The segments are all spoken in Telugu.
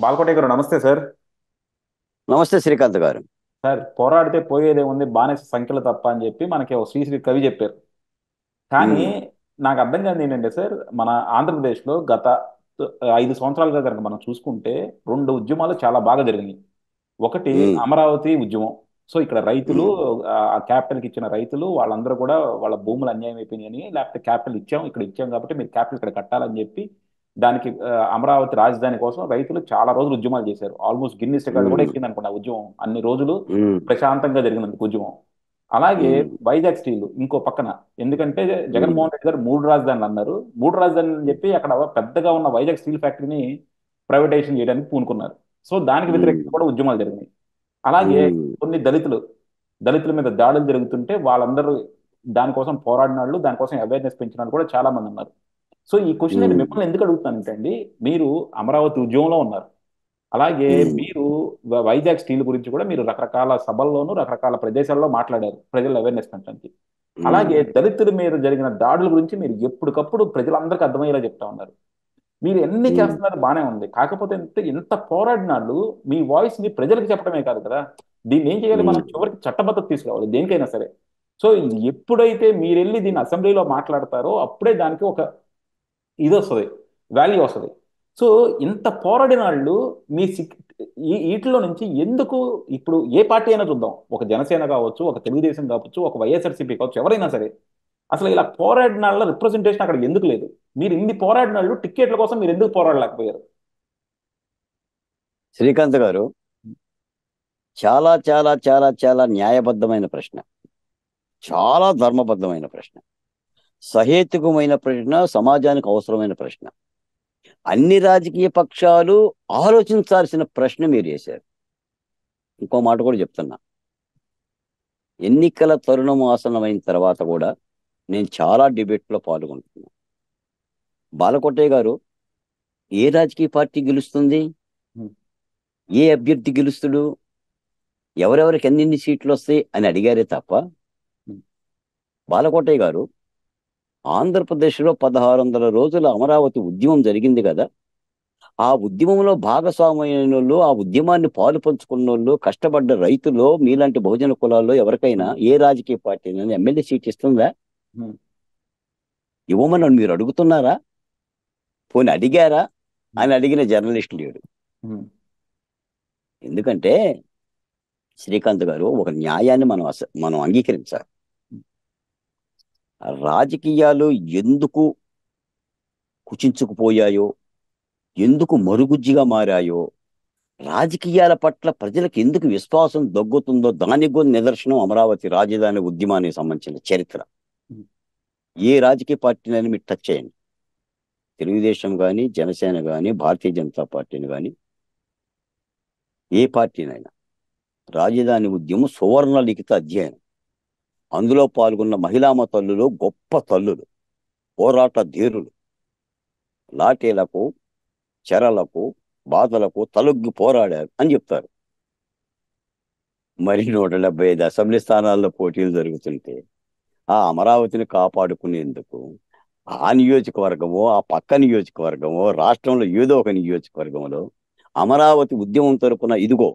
బాలకోటయ్య గారు నమస్తే సార్. నమస్తే శ్రీకాంత్ గారు. సార్, పోరాడితే పోయేదే ఉంది బానిస సంఖ్యలు తప్ప అని చెప్పి మనకి ఒక శ్రీశ్రీ కవి చెప్పారు. కానీ ఉమ్, నాకు అర్థం కాదు ఏంటంటే సార్, మన ఆంధ్రప్రదేశ్లో గత 5 సంవత్సరాలుగా కనుక మనం చూసుకుంటే రెండు ఉద్యమాలు చాలా బాగా జరిగినాయి. ఒకటి ఉమ్, అమరావతి ఉద్యమం. సో ఇక్కడ రైతులు, ఉమ్, ఆ క్యాపిటల్కి ఇచ్చిన రైతులు వాళ్ళందరూ కూడా వాళ్ళ భూములు అన్యాయం అయిపోయినాయని, లేకపోతే క్యాపిటల్ ఇచ్చాం ఇక్కడ ఇచ్చాం కాబట్టి మీరు క్యాపిటల్ ఇక్కడ కట్టాలని చెప్పి దానికి అమరావతి రాజధాని కోసం రైతులు చాలా రోజులు ఉద్యమాలు చేశారు. ఆల్మోస్ట్ గిన్నిస్ రికార్డు కూడా ఉమ్, ఎక్కింది అనుకున్నా ఉద్యమం, అన్ని రోజులు ఉమ్, ప్రశాంతంగా జరిగినందుకు ఉద్యమం. అలాగే ఉమ్, వైజాగ్ స్టీల్ ఇంకో పక్కన, ఎందుకంటే ఉమ్, జగన్మోహన్ రెడ్డి గారు మూడు రాజధానులు అన్నారు. మూడు రాజధానులు అని చెప్పి అక్కడ పెద్దగా ఉన్న వైజాగ్ స్టీల్ ఫ్యాక్టరీని ప్రైవేటైజేషన్ చేయడానికి పూనుకున్నారు. సో దానికి ఉమ్, వ్యతిరేకంగా కూడా ఉద్యమాలు జరిగినాయి. అలాగే ఉమ్, కొన్ని దళితుల మీద దాడులు జరుగుతుంటే వాళ్ళందరూ దానికోసం పోరాడిన వాళ్ళు, దానికోసం అవేర్నెస్ పెంచిన వాళ్ళు కూడా చాలా మంది ఉన్నారు. సో ఈ క్వశ్చన్ నేను ఉమ్, మిమ్మల్ని ఎందుకు అడుగుతానంటే అండి, మీరు అమరావతి ఉద్యమంలో ఉన్నారు. అలాగే ఉమ్, మీరు వైజాగ్ స్టీల్ గురించి కూడా మీరు రకరకాల సభల్లోనూ రకరకాల ప్రదేశాల్లో మాట్లాడారు ప్రజల అవేర్నెస్ పెంచడానికి. అలాగే ఉమ్, దళితుల మీద జరిగిన దాడుల గురించి మీరు ఎప్పటికప్పుడు ప్రజలందరికీ అర్థమయ్యేలా చెప్తా ఉన్నారు. మీరు ఎన్ని ఉమ్, చేస్తున్నారు బానే ఉంది, కాకపోతే ఎంత పోరాడినాళ్ళు మీ వాయిస్ ని ప్రజలకు చెప్పడమే కాదు కదా, దీన్ని ఏం చేయాలి, మనం ఉమ్, చివరికి చట్టబద్ధత తీసుకురావాలి దేనికైనా సరే. సో ఇది ఎప్పుడైతే మీరు వెళ్ళి దీన్ని అసెంబ్లీలో మాట్లాడతారో అప్పుడే దానికి ఒక ఇది వస్తుంది, వాల్యూ వస్తుంది. సో ఇంత పోరాడిన వాళ్ళు మీ వీటిలో నుంచి ఎందుకు, ఇప్పుడు ఏ పార్టీ అయినా చూద్దాం, ఒక జనసేన కావచ్చు, ఒక తెలుగుదేశం కావచ్చు, ఒక వైఎస్ఆర్సీపీ కావచ్చు, ఎవరైనా సరే అసలు ఇలా పోరాడిన వాళ్ళ రిప్రజెంటేషన్ అక్కడ ఎందుకు లేదు? మీరు ఇన్ని పోరాడిన వాళ్ళు టిక్కెట్ల కోసం మీరు ఎందుకు పోరాడలేకపోయారు? శ్రీకాంత్ గారు, చాలా చాలా చాలా చాలా న్యాయబద్ధమైన ప్రశ్న, చాలా ధర్మబద్ధమైన ప్రశ్న, సహేతుకమైన ప్రశ్న, సమాజానికి అవసరమైన ప్రశ్న. అన్ని రాజకీయ పక్షాలు ఆలోచించాల్సిన ప్రశ్న మీరు వేశారు. ఇంకో మాట కూడా చెప్తున్నా. ఎన్నికల తరుణం ఆసన్నమైన తర్వాత కూడా నేను చాలా డిబేట్లో పాల్గొంటున్నాను. బాలకోటయ్య గారు, ఏ రాజకీయ పార్టీ గెలుస్తుంది, ఉమ్, ఏ అభ్యర్థి గెలుస్తుడు, ఎవరెవరికి ఎన్నెన్ని సీట్లు వస్తాయి అని అడిగారే తప్ప, ఉమ్, బాలకోటయ్య గారు, ఆంధ్రప్రదేశ్లో 1600 రోజుల అమరావతి ఉద్యమం జరిగింది కదా. ఆ ఉద్యమంలో భాగస్వామ్యమైన వాళ్ళు, ఆ ఉద్యమాన్ని పాలు పంచుకున్న వాళ్ళు, కష్టపడ్డ రైతులు, మీలాంటి బహుజన కులాల్లో ఎవరికైనా ఉమ్, ఏ రాజకీయ పార్టీ ఎమ్మెల్యే సీట్ ఇస్తుందా? ఉమ్, ఇవ్వమని మీరు అడుగుతున్నారా? పోనీ అడిగారా అని అడిగిన జర్నలిస్ట్ లేడు. ఉమ్, ఎందుకంటే శ్రీకాంత్ గారు, ఒక న్యాయాన్ని మనం అంగీకరించాలి. రాజకీయాలు ఎందుకు కుచించుకుపోయాయో, ఎందుకు మరుగుజ్జిగా మారాయో, రాజకీయాల పట్ల ప్రజలకు ఎందుకు విశ్వాసం దగ్గుతుందో దానికి కూడా నిదర్శనం అమరావతి రాజధాని ఉద్యమానికి సంబంధించిన చరిత్ర. ఉమ్, ఏ రాజకీయ పార్టీనైనా మీరు టచ్ చేయండి, తెలుగుదేశం కానీ, జనసేన కానీ, భారతీయ జనతా పార్టీని కానీ, ఏ పార్టీనైనా, రాజధాని ఉద్యమం సువర్ణ లిఖిత అధ్యయనం. అందులో పాల్గొన్న మహిళామ తల్లులు గొప్ప తల్లులు, పోరాట ధీరులు, లాఠీలకు, చెరలకు, బాధలకు తలొగ్గి పోరాడారు అని చెప్తారు. మరి 175 అసెంబ్లీ స్థానాల్లో పోటీలు జరుగుతుంటే ఆ అమరావతిని కాపాడుకునేందుకు ఆ నియోజకవర్గమో, ఆ పక్క నియోజకవర్గమో, రాష్ట్రంలో ఏదో ఒక నియోజకవర్గంలో అమరావతి ఉద్యమం తరపున ఇదిగో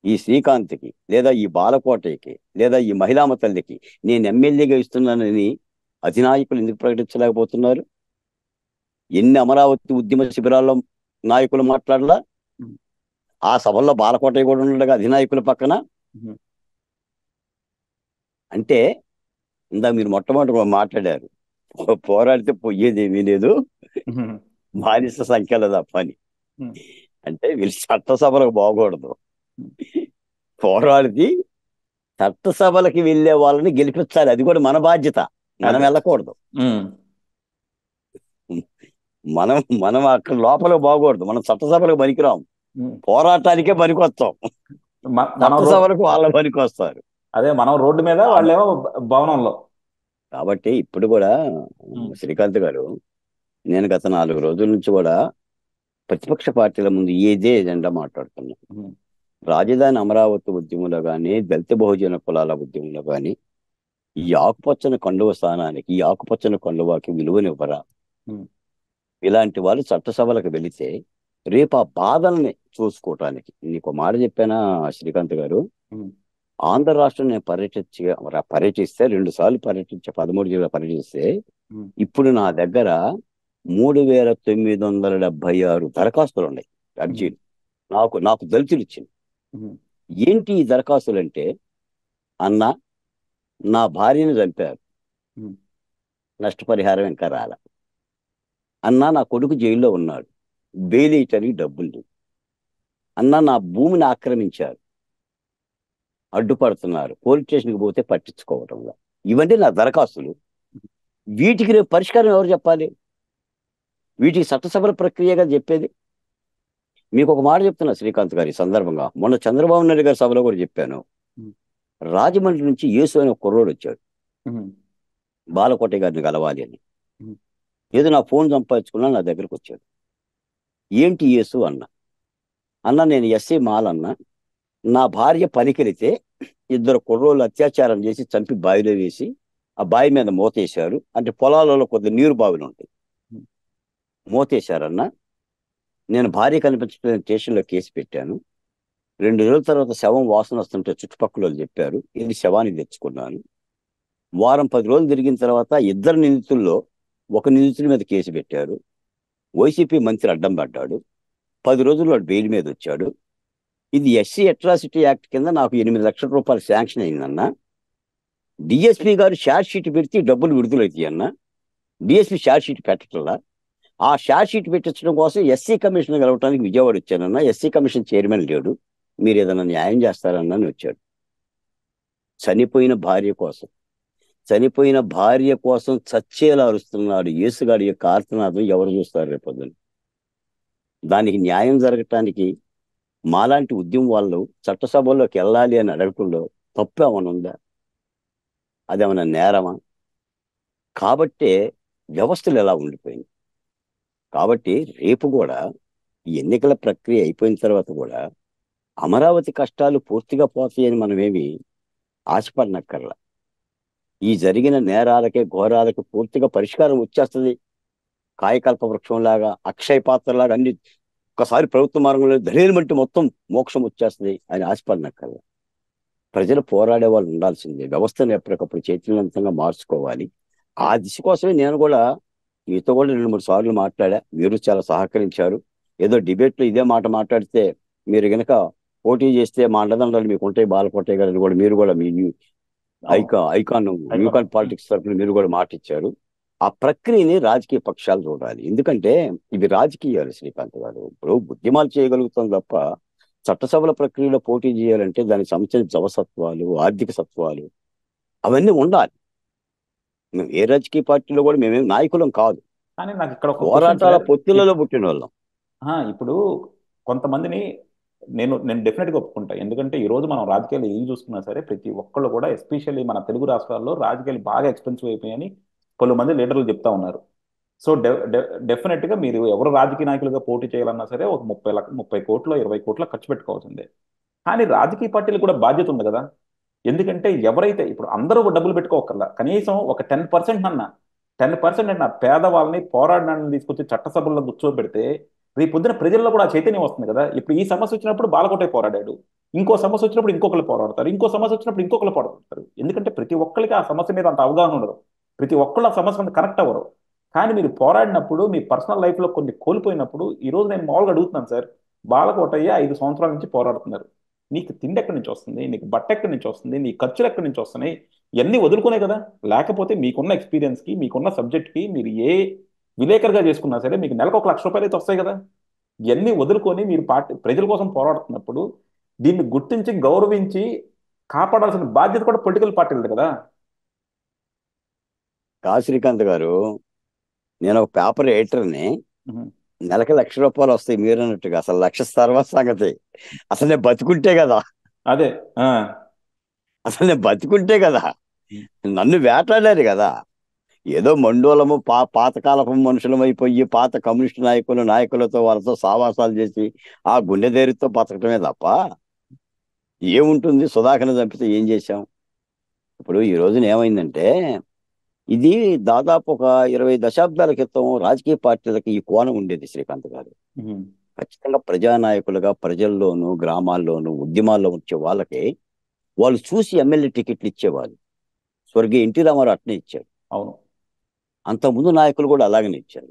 ఈ శ్రీకాంత్కి, లేదా ఈ బాలకోటయ్యకి, లేదా ఈ మహిళామ తల్లికి నేను ఎమ్మెల్యేగా ఇస్తున్నానని అధినాయకులు ఎందుకు ప్రకటించలేకపోతున్నారు? ఎన్ని అమరావతి ఉద్యమ శిబిరాల్లో నాయకులు మాట్లాడలా? ఉమ్, ఆ సభల్లో బాలకోటయ్య కూడా ఉండగా అధినాయకుల పక్కన. ఉమ్, అంటే ఇందా మీరు మొట్టమొదటి మాట్లాడారు, పోరాడితే పోయేది ఏమీ లేదు, ఉమ్, బానిస సంఖ్యలో తప్ప అని. ఉమ్, అంటే వీళ్ళు చట్టసభలకు పోకూడదు, పోరాడితే చట్టసభలకి వెళ్ళే వాళ్ళని గెలిపించాలి, అది కూడా మన బాధ్యత. మనం అదే. వెళ్ళకూడదు, ఉమ్, మనం మనం అక్కడ లోపలికి పోకూడదు, మనం చట్టసభలకు పనికిరాం, ఉమ్. పోరాటానికే పనికొస్తాం, మనం రోడ్, చట్టసభలకు వాళ్ళ పనికి వస్తారు. అదే మనం రోడ్డు మీద వాళ్ళేమో భవనంలో. కాబట్టి ఇప్పుడు కూడా ఉమ్, శ్రీకాంత్ గారు, నేను గత 4 రోజుల నుంచి కూడా ప్రతిపక్ష పార్టీల ముందు ఏదే ఎజెండా మాట్లాడుతున్నాను. ఉమ్, రాజధాని అమరావతి ఉద్యమంలో కానీ, దళిత బహుజన కులాల ఉద్యమంలో కానీ, ఈ ఆకుపచ్చని కండువ స్థానానికి, ఈ ఆకుపచ్చని కండువాకి విలువనివ్వరా? ఉమ్, ఇలాంటి వాళ్ళు చట్టసభలకు వెళితే రేపు ఆ బాధల్ని చూసుకోవటానికి నీకు మాట చెప్పానా శ్రీకాంత్ గారు? ఉమ్, ఆంధ్ర రాష్ట్రం నేను పర్యటిస్తే 2 సార్లు పర్యటించే 13 జిల్లా పర్యటిస్తే ఉమ్, ఇప్పుడు నా దగ్గర 3976 దరఖాస్తులు ఉన్నాయి, ఉమ్, అర్జీలు. నాకు నాకు దళితులు ఇచ్చింది. ఉమ్, ఏంటి ఈ దరఖాస్తులు అంటే, అన్న నా భార్యని చంపారు, ఉమ్, నష్టపరిహారం ఇంకా రాల. అన్న నా కొడుకు జైల్లో ఉన్నాడు, బెయిల్ వేయటానికి డబ్బులు లేవు. అన్న నా భూమిని ఆక్రమించారు, అడ్డుపడుతున్నారు, పోలీస్ స్టేషన్కి పోతే పట్టించుకోవటంలో. ఇవన్నీ నా దరఖాస్తులు. వీటికి రేపు పరిష్కారం ఎవరు చెప్పాలి? వీటికి చట్టసభల ప్రక్రియగా చెప్పేది. మీకు ఒక మాట చెప్తున్నా శ్రీకాంత్ గారి సందర్భంగా, మొన్న చంద్రబాబు నాయుడు గారి సభలో కూడా చెప్పాను. ఉమ్, రాజమండ్రి నుంచి యేసు అనే ఒక కుర్రోడు వచ్చాడు, ఉమ్, బాలకోట గారిని కలవాలి అని. ఉమ్, ఏదో నా ఫోన్ సంపాదించుకున్నా, నా దగ్గరకు వచ్చాడు. ఏంటి యేసు అన్న. అన్న నేను ఎస్సీ మాలన్న, నా భార్య పనికెళితే 2 కుర్రోళ్ళు అత్యాచారం చేసి చంపి బావిలో వేసి ఆ బావి మీద మూతేశారు. అంటే పొలాలలో కొద్ది నీరు బావిలు ఉంటాయి, ఉమ్, మూతేశారన్న. నేను భార్య కనిపించడం స్టేషన్లో కేసు పెట్టాను. 2 రోజుల తర్వాత శవం వాసన వస్తుంటే చుట్టుపక్కల వాళ్ళు చెప్పారు, ఇది శవాన్ని తెచ్చుకున్నాను. వారం 10 రోజులు తిరిగిన తర్వాత 2 నిందితుల్లో ఒక నిందితుడి మీద కేసు పెట్టారు. వైసీపీ మంత్రి అడ్డం పడ్డాడు. 10 రోజుల్లో వాడు బెయిల్ మీద వచ్చాడు. ఇది ఎస్సీ అట్రాసిటీ యాక్ట్ కింద నాకు 8 లక్షల రూపాయలు శాంక్షన్ అయిందన్న. డిఎస్పీ గారు ఛార్జ్ షీట్ పెడితే ఈ డబ్బులు విడుదలవుతాయి అన్న. డిఎస్పీ ఛార్జ్ షీట్ పెట్టట్లా. ఆ ఛార్జ్ షీట్ పెట్టించడం కోసం ఎస్సీ కమిషన్ కలవటానికి విజయవాడ వచ్చానన్న. ఎస్సీ కమిషన్ చైర్మన్ లేడు, మీరు ఏదైనా న్యాయం చేస్తారన్న అని వచ్చాడు. చనిపోయిన భార్య కోసం, చనిపోయిన భార్య కోసం చచ్చేలా అరుస్తున్నాడు యేసుగాడి యొక్క ఆర్తనాదం ఎవరు చూస్తారు రేపొద్దున? దానికి న్యాయం జరగటానికి మాలాంటి ఉద్యమం వాళ్ళు చట్టసభల్లోకి వెళ్ళాలి అని అడగటంలో తప్పు ఏమైనా ఉందా? అదేమన్నా నేరమా? కాబట్టే వ్యవస్థలు ఎలా ఉండిపోయింది. కాబట్టి రేపు కూడా ఈ ఎన్నికల ప్రక్రియ అయిపోయిన తర్వాత కూడా అమరావతి కష్టాలు పూర్తిగా పోతాయని మనమేమి ఆశపడనక్కర్లా. ఈ జరిగిన నేరాలకే ఘోరాలకి పూర్తిగా పరిష్కారం వచ్చేస్తుంది. కాయకల్ప వృక్షంలాగా, అక్షయ పాత్రలాగా అన్ని ఒకసారి ప్రభుత్వ మార్గంలో ధైర్యమంటే మొత్తం మోక్షం వచ్చేస్తుంది అని ఆశపడినక్కర్లా. ప్రజలు పోరాడే వాళ్ళు ఉండాల్సిందే. వ్యవస్థను ఎప్పటికప్పుడు చైతన్యవంతంగా మార్చుకోవాలి. ఆ దిశ కోసమే నేను కూడా మీతో కూడా 2-3 సార్లు మాట్లాడా. మీరు చాలా సహకరించారు. ఏదో డిబేట్లో ఇదే మాట మాట్లాడితే, మీరు గనక పోటీ చేస్తే మా అండదండలు మీకు ఉంటాయి, బాలకోటయ్య గారు కూడా, మీరు కూడా మీ అవును, ఐకాన్ అయిపోయింది. యూకాన్ పాలిటిక్స్ తరఫున మీరు కూడా మాట ఇచ్చారు. ఆ ప్రక్రియని రాజకీయ పక్షాలు చూడాలి. ఎందుకంటే ఇవి రాజకీయాలు శ్రీకాంత్ గారు. ఇప్పుడు ఉద్యమాలు చేయగలుగుతాం తప్ప చట్టసభల ప్రక్రియలో పోటీ చేయాలంటే దానికి సంబంధించిన జవసత్వాలు, ఆర్థిక సత్వాలు అవన్నీ ఉండాలి. మేము ఏ రాజకీయ పార్టీలో కూడా మేమేం నాయకులం కాదు, కానీ నాకు ఇక్కడ ఒక క్వశ్చన్ పోరాటాల సార్. పొత్తిళ్లలో పుట్టిన వాళ్ళం. ఇప్పుడు కొంతమందిని నేను నేను డెఫినెట్గా ఒప్పుకుంటా. ఎందుకంటే ఈ రోజు మనం రాజకీయాలు ఏం చూసుకున్నా సరే ప్రతి ఒక్కళ్ళు కూడా, ఎస్పెషల్లీ మన తెలుగు రాష్ట్రాల్లో రాజకీయాలు బాగా ఎక్స్పెన్సివ్ అయిపోయాయని పలుమంది లీడర్లు చెప్తా ఉన్నారు. సో డెఫినెట్గా మీరు ఎవరు రాజకీయ నాయకులుగా పోటీ చేయాలన్నా సరే ఒక 30 కోట్లు 20 కోట్ల ఖర్చు పెట్టుకోవాల్సిందే. కానీ రాజకీయ పార్టీలు కూడా బాధ్యత ఉంది కదా. ఎందుకంటే ఎవరైతే ఇప్పుడు అందరూ డబ్బులు పెట్టుకోకర్లా, కనీసం ఒక 10% అన్న, 10% అన్న పేదవాళ్ళని పోరాడినాన్ని తీసుకొచ్చి చట్టసభల్లో కూర్చోబెడితే రేపు పొద్దున ప్రజల్లో కూడా ఆ చైతన్యం వస్తుంది కదా. ఇప్పుడు ఈ సమస్య వచ్చినప్పుడు బాలకోటే పోరాడాడు, ఇంకో సమస్య వచ్చినప్పుడు ఇంకొకరు పోరాడతారు, ఇంకో సమస్య వచ్చినప్పుడు ఇంకొకరు పోరాడతారు. ఎందుకంటే ప్రతి ఒక్కరికి ఆ సమస్య మీద అంత అవగాహన ఉండదు, ప్రతి ఒక్కళ్ళు ఆ సమస్య మీద కనెక్ట్ అవ్వరు. కానీ మీరు పోరాడినప్పుడు మీ పర్సనల్ లైఫ్లో కొన్ని కోల్పోయినప్పుడు, ఈ రోజు నేను మామూలుగా అడుగుతున్నాను సార్, బాలకోటయ్య 5 సంవత్సరాల నుంచి పోరాడుతున్నారు. నీకు తిండి ఎక్కడి నుంచి వస్తుంది, నీకు బట్ట ఎక్కడి నుంచి వస్తుంది, నీ ఖర్చులు ఎక్కడి నుంచి వస్తున్నాయి? ఇవన్నీ వదులుకునే కదా. లేకపోతే మీకున్న ఎక్స్పీరియన్స్కి, మీకున్న సబ్జెక్ట్కి మీరు ఏ విలేకరుగా చేసుకున్నా సరే మీకు నెలకు 1 లక్ష రూపాయలు అయితే వస్తాయి కదా. ఇవన్నీ వదులుకొని మీరు పార్టీ ప్రజల కోసం పోరాడుతున్నప్పుడు దీన్ని గుర్తించి గౌరవించి కాపాడాల్సిన బాధ్యత కూడా పొలిటికల్ పార్టీలది కదా. కా శ్రీకాంత్ గారు, నేను ఒక పేపర్ ఎడిటర్ని. ఉహు. నెలకి 1 లక్ష రూపాయలు వస్తాయి మీరు అన్నట్టుగా. అసలు లక్ష తర్వాత సంగతి. అసలు నేను బతుకుంటే కదా, అదే. ఆ. అసలు నేను బతుకుంటే కదా, నన్ను వేటాడారు కదా. ఏదో మండోలము పాతకాలపు మనుషులమైపోయి పాత కమ్యూనిస్ట్ నాయకులతో వాళ్ళతో సావాసాలు చేసి ఆ గుండె ధైర్యంతో బతకటమే తప్ప ఏముంటుంది? సుధాకర్ని చంపితే ఏం చేశాం? ఇప్పుడు ఈ రోజున ఏమైందంటే, ఇది దాదాపు ఒక 20 దశాబ్దాల క్రితం రాజకీయ పార్టీలకి ఈ కోణం ఉండేది శ్రీకాంత్ గారు. ఉహు. ఖచ్చితంగా ప్రజానాయకులుగా ప్రజల్లోనూ గ్రామాల్లోనూ ఉద్యమాల్లో వచ్చే వాళ్ళకి వాళ్ళు చూసి ఎమ్మెల్యే టికెట్లు ఇచ్చేవాళ్ళు. స్వర్గీయ ఎన్టీ రామారావు అట్నే ఇచ్చారు. అవును. అంతకుముందు నాయకులు కూడా అలాగనే ఇచ్చారు.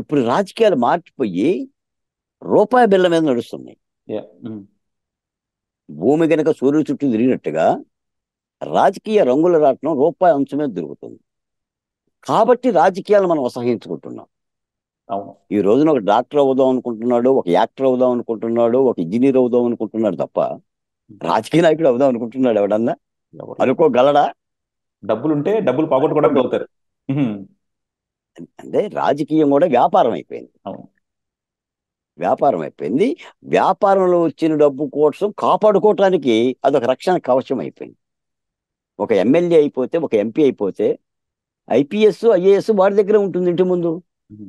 ఇప్పుడు రాజకీయాలు మార్చిపోయి రూపాయి బిళ్ళ మీద నడుస్తున్నాయి. భూమి గనక సూర్యుడు చుట్టూ తిరిగినట్టుగా రాజకీయ రంగుల రాట్నం రూపాయి అంశం మీద తిరుగుతుంది. కాబట్టి రాజకీయాలు మనం అసహించుకుంటున్నాం. అవును. ఈ రోజున ఒక డాక్టర్ అవుదాం అనుకుంటున్నాడు, ఒక యాక్టర్ అవుదాం అనుకుంటున్నాడు, ఒక ఇంజనీర్ అవుదాం అనుకుంటున్నాడు తప్ప రాజకీయ నాయకుడు అవుదాం అనుకుంటున్నాడు ఎవడన్నా? ఎవరు లేరు. అనుకోగలడా? డబ్బులుంటే డబ్బులు పోగొట్టుకోవడానికి అవుతారు. అంటే రాజకీయం కూడా వ్యాపారం అయిపోయింది. అవును. వ్యాపారం అయిపోయింది. వ్యాపారంలో వచ్చిన డబ్బు కోసం కాపాడుకోవటానికి అదొక రక్షణ కవచం అయిపోయింది. ఒక ఎమ్మెల్యే అయిపోతే, ఒక ఎంపీ అయిపోతే ఐపీఎస్ ఐఏఎస్ వాడి దగ్గర ఉంటుంది ఇంటి ముందు. ఉహు.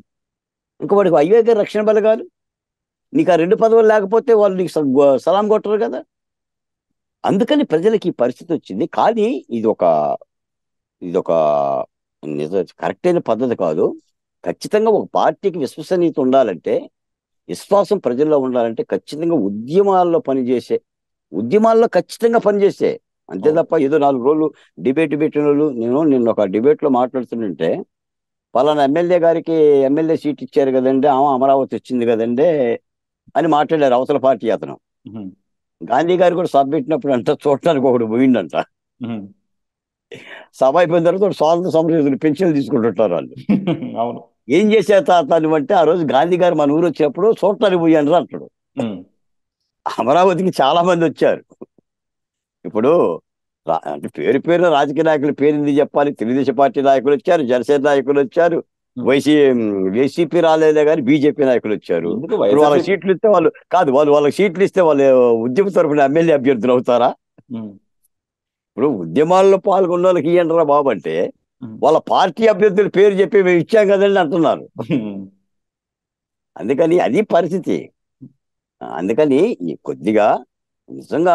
ఇంకా వాడికి అయ్యే రక్షణ బలగాలు. నీకు ఆ 2 పదవులు లేకపోతే వాళ్ళు నీకు సలాం కొట్టరు కదా. అందుకని ప్రజలకి ఈ పరిస్థితి వచ్చింది. కానీ ఇదొక నిజ కరెక్ట్ అయిన పద్ధతి కాదు. ఖచ్చితంగా ఒక పార్టీకి విశ్వసనీయత ఉండాలంటే, విశ్వాసం ప్రజల్లో ఉండాలంటే ఖచ్చితంగా ఉద్యమాల్లో ఖచ్చితంగా పనిచేసే అంతే అవును. తప్ప ఏదో 4 రోజులు డిబేట్ పెట్టిన వాళ్ళు. నేను నిన్న ఒక డిబేట్లో మాట్లాడుతుంటే పలానా ఎమ్మెల్యే గారికి ఎమ్మెల్యే సీట్ ఇచ్చారు కదండి, అమరావతి వచ్చింది కదండి అని మాట్లాడారు అవతల పార్టీ అతను. ఉహు. గాంధీ గారు కూడా సభ పెట్టినప్పుడు అంట చూడటానికి ఒకడు పోయిండంట. ఉహు. సభ అయిపోయిన తర్వాత స్వాతంత్ర సమరయోధులు పెన్షన్లు తీసుకుంటుంటారు వాళ్ళు. అవును. ఏం చేశారు తాత అంటే, ఆ రోజు గాంధీ గారు మన ఊరు వచ్చినప్పుడు చూడటానికి పోయాను అంటాడు. ఉమ్. అమరావతికి చాలా మంది వచ్చారు. ఇప్పుడు అంటే పేరు పేరు రాజకీయ నాయకులు పేరు ఎందుకు చెప్పాలి? తెలుగుదేశం పార్టీ నాయకులు వచ్చారు, జనసేన నాయకులు వచ్చారు, ఉమ్. వైసీపీ రాలేదే కానీ బీజేపీ నాయకులు వచ్చారు. ఎందుకు ఇప్పుడు వాళ్ళకి వైఎస్ఆర్సీపీ. సీట్లు ఇస్తే వాళ్ళు కాదు, వాళ్ళకి సీట్లు ఇస్తే వాళ్ళు ఉద్యమ తరపున ఎమ్మెల్యే అభ్యర్థులు అవుతారా? ఉమ్. ఇప్పుడు ఉద్యమాల్లో పాల్గొన్న వాళ్ళకి ఇయ్యండిరా బాబు అంటే ఉమ్. వాళ్ళ పార్టీ అభ్యర్థుల పేరు చెప్పి మేము ఇచ్చాం కదండి అంటున్నారు. ఉమ్. అందుకని అది పరిస్థితి. అందుకని ఈ కొద్దిగా నిజంగా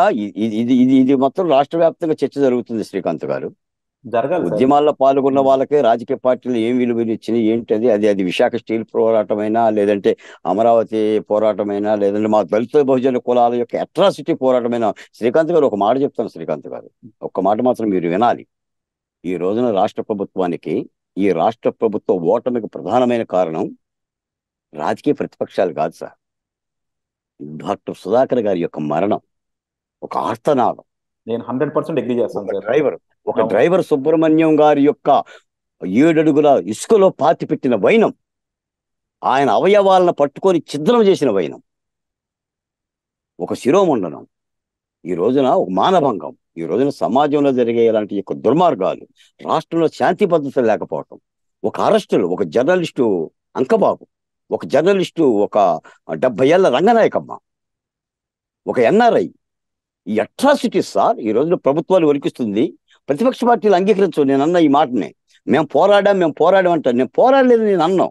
ఇది మొత్తం రాష్ట్ర వ్యాప్తంగా చర్చ జరుగుతుంది శ్రీకాంత్ గారు. జరగాలి సార్. ఉద్యమాల్లో పాల్గొన్న ఉమ్. వాళ్ళకే రాజకీయ పార్టీలు ఏం విలువలు ఇచ్చినాయి ఏంటది? అది విశాఖ స్టీల్ పోరాటమైనా, లేదంటే అమరావతి పోరాటమైనా, లేదంటే మా దళిత బహుజన కులాల యొక్క అట్రాసిటీ పోరాటమైనా. శ్రీకాంత్ గారు ఒక మాట చెప్తాను శ్రీకాంత్ గారు, ఒక్క మాట మాత్రం మీరు వినాలి. ఈ రోజున ఈ రాష్ట్ర ప్రభుత్వ ఓటమికి ప్రధానమైన కారణం రాజకీయ ప్రతిపక్షాలు కాదు సార్. డాక్టర్ సుధాకర్ గారి యొక్క మరణం ఒక ఆర్తనాదం. నేను 100% అగ్రీ చేస్తాను ఒక సార్. డ్రైవర్ ఒక అవును. డ్రైవర్ సుబ్రహ్మణ్యం గారి యొక్క 7 అడుగుల ఇసుకలో పాతి పెట్టిన వైనం, ఆయన అవయవాలను పట్టుకొని ఛిద్రం చేసిన వైనం, ఒక శిరోమండనం. ఈ రోజున ఒక మానభంగం. ఈ రోజున సమాజంలో జరిగే ఇలాంటి యొక్క దుర్మార్గాలు, రాష్ట్రంలో శాంతి భద్రత లేకపోవటం, ఒక అరెస్టులు, ఒక జర్నలిస్టు అంకబాబు, ఒక జర్నలిస్టు, ఒక 70 ఏళ్ల రంగనాయకమ్మ, ఒక ఎన్ఆర్ఐ, ఈ అట్రాసిటీస్ సార్ ఈ రోజున ప్రభుత్వాలు వరికిస్తుంది. ప్రతిపక్ష పార్టీలు అంగీకరించవు నేను అన్న ఈ మాటని. మేము పోరాడాం అంటారు. నేను పోరాడలేదు నేను అన్నాం.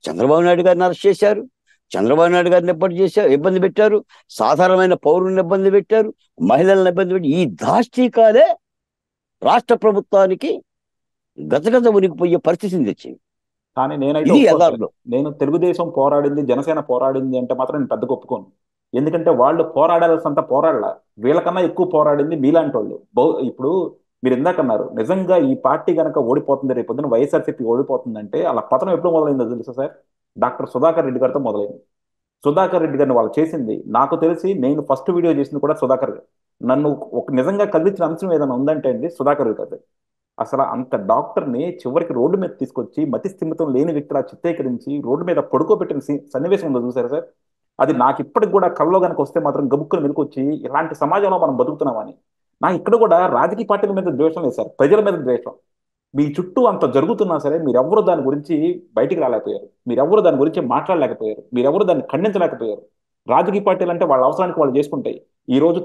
చంద్రబాబు నాయుడు గారిని అరెస్ట్ చేశారు, చంద్రబాబు నాయుడు గారిని ఇబ్బంది పెట్టారు, సాధారణమైన పౌరులను ఇబ్బంది పెట్టారు, మహిళలను ఇబ్బంది పెట్టి ఈ దాష్టీకాలే రాష్ట్ర ప్రభుత్వానికి గజగజ ఉనికిపోయే పరిస్థితిని తెచ్చింది. కానీ నేనైతే ఇది ఒప్పుకోను సార్. యథార్థం. నేను తెలుగుదేశం పోరాడింది, జనసేన పోరాడింది అంటే మాత్రం నేను పెద్దగా ఒప్పుకోను. ఎందుకంటే వాళ్ళు పోరాడాల్సినంత పోరాడలా, వీళ్ళకన్నా ఎక్కువ పోరాడింది మీలాంటి వాళ్ళు. ఇప్పుడు మీరు ఇందాకన్నారు, నిజంగా ఈ పార్టీ కనుక ఓడిపోతుంది, రేపు పొద్దున వైఎస్ఆర్సీపీ ఓడిపోతుందంటే అలా పతనం ఎప్పుడు మొదలైందో తెలుసా సార్? డాక్టర్ సుధాకర్ రెడ్డి గారితో మొదలైంది. సుధాకర్ రెడ్డి గారిని వాళ్ళు చేసింది నాకు తెలిసి, నేను ఫస్ట్ వీడియో చేసింది కూడా సుధాకర్ గారు. నన్ను ఒక నిజంగా కదిలించిన అంశం ఏదైనా ఉందంటే అండి సుధాకర్ గారు. అసలు అంత డాక్టర్ని చివరికి రోడ్డు మీద తీసుకొచ్చి మతి స్థిమితం లేని వ్యక్తిలా చిత్రీకరించి రోడ్డు మీద పడుకోబెట్టిన సన్నివేశం ఉందో చూసారు సార్. అది నాకు ఇప్పటికి కూడా కల్లో కనుక వస్తే మాత్రం గబుక్కులు మెలుకొచ్చి ఇలాంటి సమాజంలో మనం బతుకుతున్నామని. నాకు ఇక్కడ కూడా రాజకీయ పార్టీల మీద ద్వేషం లేదు సార్, ప్రజల మీద ద్వేషం. మీ చుట్టూ అంత జరుగుతున్నా సరే మీరెవ్వరూ దాని గురించి బయటికి రాలేకపోయారు, మీరెవ్వరూ దాని గురించి మాట్లాడలేకపోయారు, మీరెవ్వరూ దాన్ని ఖండించలేకపోయారు. రాజకీయ పార్టీలు అంటే వాళ్ళ అవసరానికి వాళ్ళు చేసుకుంటాయి. ఈ రోజు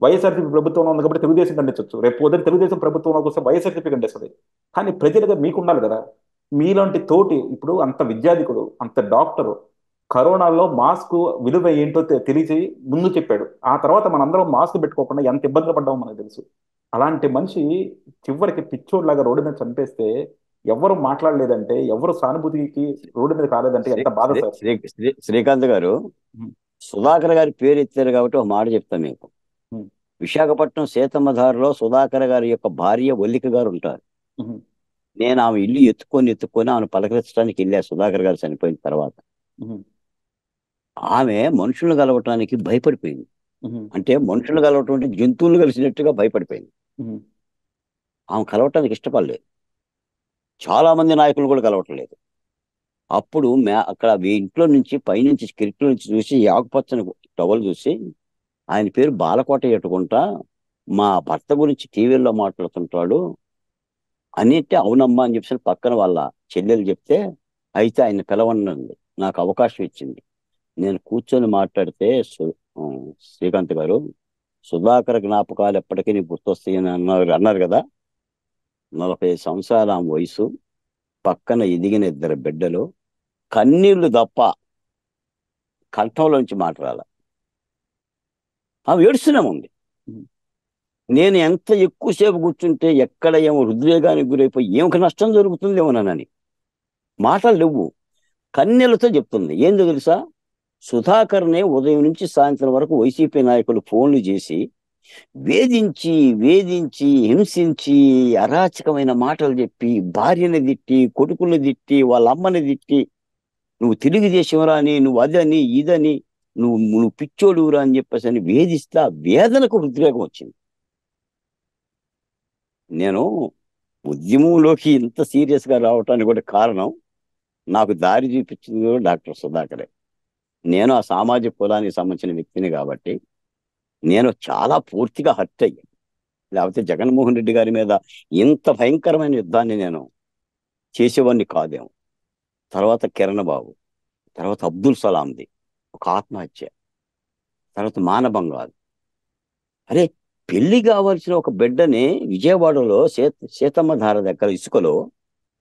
వైఎస్ఆర్సీపీ ప్రభుత్వంలో ఉంది కాబట్టి తెలుగుదేశం ఖండించవచ్చు, రేపు పొద్దున తెలుగుదేశం ప్రభుత్వంలోకి వస్తే వైఎస్ఆర్సీపీ ఖండిస్తుంది. కానీ ప్రజలుగా మీకు ఉండాలి కదా. మీలాంటి తోటి ఇప్పుడు అంత విద్యాధికుడు, అంత డాక్టరు కరోనాలో మాస్క్ విలువ ఏంటో తెలిసి ముందు చెప్పాడు. ఆ తర్వాత మనందరం మాస్క్ పెట్టుకోకుండా ఎంత ఇబ్బందులు పడ్డామో మనకు తెలుసు. అలాంటి మనిషి చివరికి పిచ్చోడ్లాగా రోడ్డు మీద చంపేస్తే ఎవరు మాట్లాడలేదంటే, ఎవరు సానుభూతికి రోడ్డు మీద రాలేదంటే శ్రీ ఎంత బాధ శ్రీ సార్. శ్రీ శ్రీ శ్రీకాంత్ గారు, ఉమ్, సుధాకర్ గారి పేరు ఎత్తారు కాబట్టి ఒక మాట చెప్తాను మీకు. ఉమ్, విశాఖపట్నం సీతమ్మధారలో సుధాకర్ గారి యొక్క భార్య వల్లిక గారు ఉంటారు. ఉమ్, నేను ఆమె ఇల్లు ఎత్తుకొని ఆమెను పలకరించడానికి వెళ్ళా సుధాకర్ గారు చనిపోయిన తర్వాత. ఉమ్, ఆమె మనుషులను కలవటానికి భయపడిపోయింది. ఉమ్, అంటే మనుషులు కలవటం అంటే జంతువులు కలిసినట్టుగా భయపడిపోయింది. ఉమ్, ఆమె కలవటానికి ఇష్టపడలేదు. చాలా మంది నాయకులు కూడా కలవటం లేదు. అప్పుడు అక్కడ ఇంట్లో నుంచి పైనుంచి కిటికీలో నుంచి చూసి ఈ ఆకుపచ్చని టవల్ చూసి, ఆయన పేరు బాలకోట ఎట్టుకుంటా, మా భర్త గురించి టీవీల్లో మాట్లాడుతుంటాడు అనిట్టే, అవునమ్మా అని చెప్పి పక్కన వాళ్ళ చెల్లెలు చెప్తే, అయితే ఆయన పిలవనండి, నాకు అవకాశం ఇచ్చింది. నేను కూర్చొని మాట్లాడితే శ్రీకాంత్ గారు, సుధాకర్ జ్ఞాపకాలు ఎప్పటికీ నీకు గుర్తొస్తాయని అన్నారు కదా. 40 సంవత్సరాల ఆమె వయసు, పక్కన ఎదిగిన 2 బిడ్డలు, కన్నీళ్లు తప్ప కంఠంలోంచి మాట రాల. ఆమె ఏడుస్తూనే ఉంది. ఉమ్. నేను ఎంత ఎక్కువసేపు కూర్చుంటే ఎక్కడ ఏమో హృద్వేగానికి గురైపోయి ఏమొక నష్టం జరుగుతుందేమోనని మాటలు లేవు. కన్నీళ్లతో చెప్తుంది. ఏందో తెలుసా, సుధాకర్నే ఉదయం నుంచి సాయంత్రం వరకు వైసీపీ నాయకులు ఫోన్లు చేసి వేధించి వేధించి హింసించి అరాచకమైన మాటలు చెప్పి, భార్యని తిట్టి, కొడుకుని తిట్టి, వాళ్ళ అమ్మని తిట్టి, నువ్వు తెలుగుదేశంరా అని, నువ్వు అదని ఇదని, నువ్వు నువ్వు పిచ్చోడురా అని చెప్పేసి అని వేధిస్తా, వేదనకు ఉద్రేకం వచ్చింది. నేను ఉద్యమంలోకి ఇంత సీరియస్ గా రావటానికి కూడా కారణం, నాకు దారి చూపించింది కూడా డాక్టర్ సుధాకరే. నేను ఆ సామాజిక కులానికి సంబంధించిన వ్యక్తిని కాబట్టి నేను చాలా పూర్తిగా హర్ట్ అయ్యాను. లేకపోతే జగన్మోహన్ రెడ్డి గారి మీద ఇంత భయంకరమైన యుద్ధాన్ని నేను చేసేవాడిని కాదేమో. తర్వాత కిరణ్ బాబు, తర్వాత అబ్దుల్ సలాంది ఒక ఆత్మహత్య, తర్వాత మానభంగాలు. అరే, పెళ్లి కావాల్సిన ఒక బిడ్డని విజయవాడలో సీతమ్మ ధార దగ్గర ఇసుకలో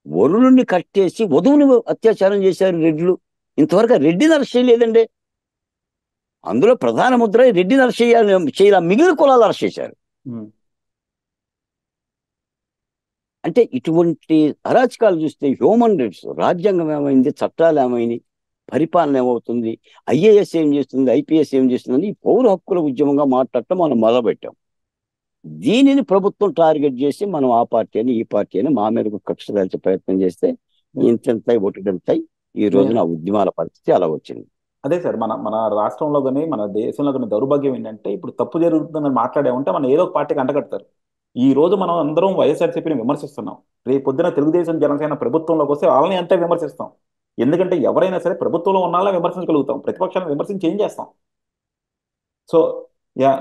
వరుణుని కట్టేసి వధువుని అత్యాచారం చేశారు రెడ్లు. ఇంతవరకు ఆ రెడ్డిని అరెస్ట్ చేయలేదండి. అందులో ప్రధాన ముద్ర రెడ్డిని అరెస్ట్ చేయాల, మిగిలిన కులాలు అరెస్ట్ చేశారు. ఉమ్. అంటే ఇటువంటి అరాచకాలు చూస్తే హ్యూమన్ రైట్స్, రాజ్యాంగం ఏమైంది, చట్టాలు ఏమైంది, పరిపాలన ఏమవుతుంది, ఐఏఎస్ ఏం చేస్తుంది, ఐపీఎస్ ఏం చేస్తుందని పౌర హక్కుల ఉద్యమంగా మాట్లాడటం మనం మొదలుపెట్టాం. దీనిని ప్రభుత్వం టార్గెట్ చేసి మనం ఆ పార్టీ అని ఈ పార్టీ అని మా మీదకు కక్ష దాల్చే ప్రయత్నం చేస్తే ఇంతెంతాయి ఒటికెళ్తాయి. ఈ రోజున ఉద్యమాల పరిస్థితి అలా వచ్చింది. అదే సార్, మన మన రాష్ట్రంలో కానీ మన దేశంలో కానీ దౌర్భాగ్యం ఏంటంటే, ఇప్పుడు తప్పు జరుగుతుందని మాట్లాడామంటే మనం ఏదో ఒక పార్టీకి అంటగడతారు. ఈ రోజు మనం అందరం వైఎస్ఆర్సీపీని విమర్శిస్తున్నాం. రేపు పొద్దున తెలుగుదేశం జనసేన ప్రభుత్వంలోకి వస్తే వాళ్ళని అంతే విమర్శిస్తాం. ఎందుకంటే ఎవరైనా సరే ప్రభుత్వంలో ఉన్న వాళ్ళని విమర్శించగలుగుతాం, ప్రతిపక్షాలను విమర్శించి ఏం చేస్తాం. So yeah.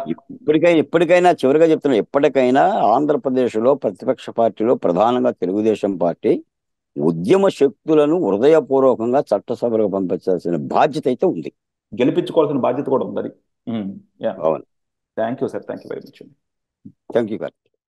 ఇప్పటికైనా చివరిగా చెప్తున్నా, ఎప్పటికైనా ఆంధ్రప్రదేశ్లో ప్రతిపక్ష పార్టీలో ప్రధానంగా తెలుగుదేశం పార్టీ ఉద్యమ శక్తులను హృదయపూర్వకంగా చట్టసభలకు పంపించాల్సిన బాధ్యత అయితే ఉంది. గెలిపించుకోవాల్సిన బాధ్యత కూడా ఉంది. యా. అవును. Thank you sir, thank you very much. Thank you.